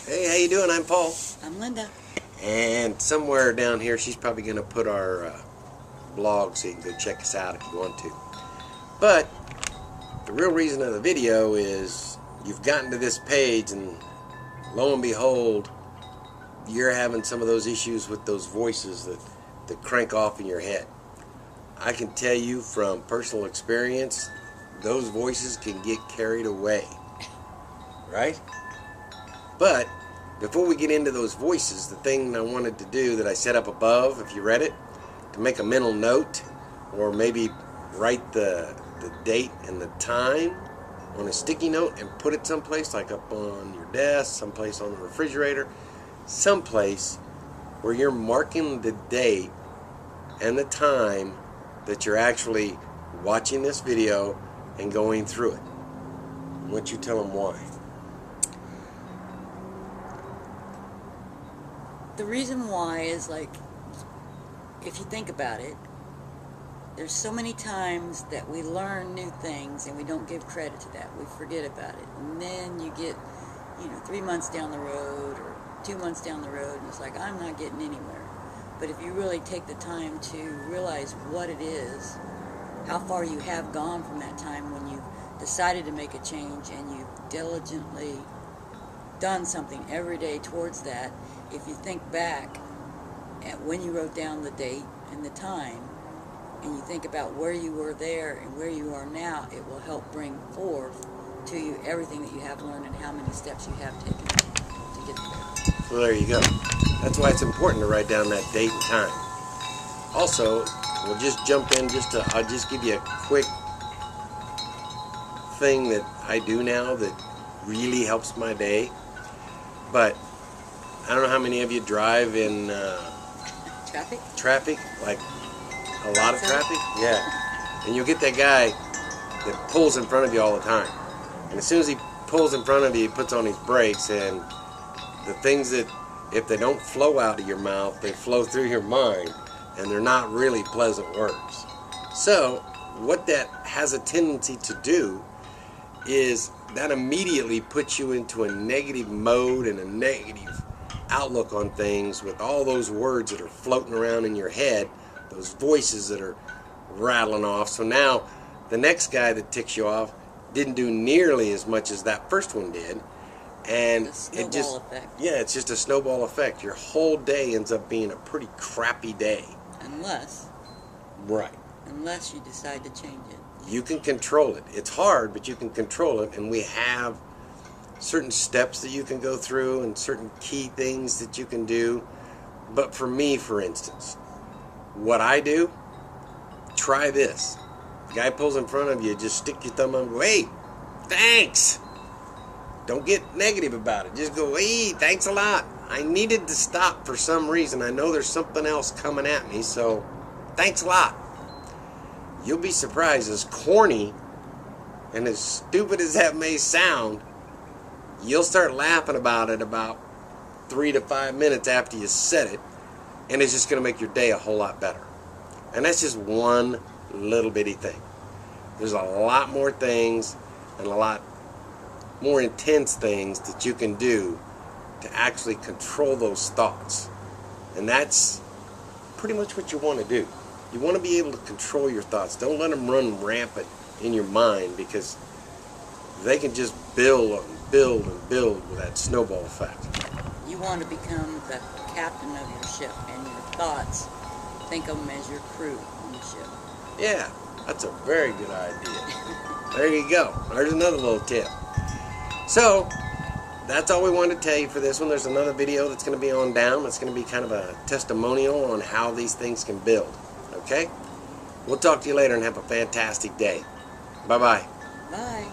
Hey, how you doing? I'm Paul. I'm Linda. And somewhere down here, she's probably going to put our blog so you can go check us out if you want to. But the real reason of the video is you've gotten to this page and lo and behold, you're having some of those issues with those voices that crank off in your head. I can tell you from personal experience, those voices can get carried away, right? But before we get into those voices, the thing I wanted to do that I set up above, if you read it, to make a mental note or maybe write the date and the time on a sticky note and put it someplace, like up on your desk, someplace on the refrigerator, someplace where you're marking the date and the time that you're actually watching this video and going through it. Why don't you tell them why? The reason why is, like, if you think about it, there's so many times that we learn new things and we don't give credit to that. We forget about it. And then you get, 3 months down the road or 2 months down the road and it's like, I'm not getting anywhere. But if you really take the time to realize what it is, how far you have gone from that time when you decided to make a change and you diligently done something every day towards that, if you think back at when you wrote down the date and the time and you think about where you were there and where you are now, it will help bring forth to you everything that you have learned and how many steps you have taken to get there. Well, there you go. That's why it's important to write down that date and time. Also, we'll just jump in, I'll just give you a quick thing that I do now that really helps my day. But I don't know how many of you drive in traffic, like a lot of traffic. Yeah, and you'll get that guy that pulls in front of you all the time. And as soon as he pulls in front of you, he puts on his brakes, and the things that, if they don't flow out of your mouth, they flow through your mind, and they're not really pleasant words. So what that has a tendency to do is that immediately puts you into a negative mode and a negative outlook on things with all those words that are floating around in your head, those voices that are rattling off. So now the next guy that ticks you off didn't do nearly as much as that first one did, and it just effect. Yeah, it's just a snowball effect. Your whole day ends up being a pretty crappy day. Unless you decide to change it. You can control it. It's hard, but you can control it, and we have certain steps that you can go through and certain key things that you can do. But for me, for instance, what I do, try this. The guy pulls in front of you, just stick your thumb up and go, hey, thanks. Don't get negative about it. Just go, hey, thanks a lot. I needed to stop for some reason. I know there's something else coming at me, so thanks a lot. You'll be surprised, as corny and as stupid as that may sound, you'll start laughing about it about 3 to 5 minutes after you said it, and it's just going to make your day a whole lot better. And that's just one little bitty thing. There's a lot more things and a lot more intense things that you can do to actually control those thoughts. And that's pretty much what you want to do. You want to be able to control your thoughts. Don't let them run rampant in your mind, because they can just build and build and build with that snowball effect. You want to become the captain of your ship, and your thoughts, think of them as your crew on the ship. Yeah, that's a very good idea. There you go. There's another little tip. So, that's all we wanted to tell you for this one. There's another video that's going to be on down. That's going to be kind of a testimonial on how these things can build. Okay? We'll talk to you later and have a fantastic day. Bye-bye. Bye.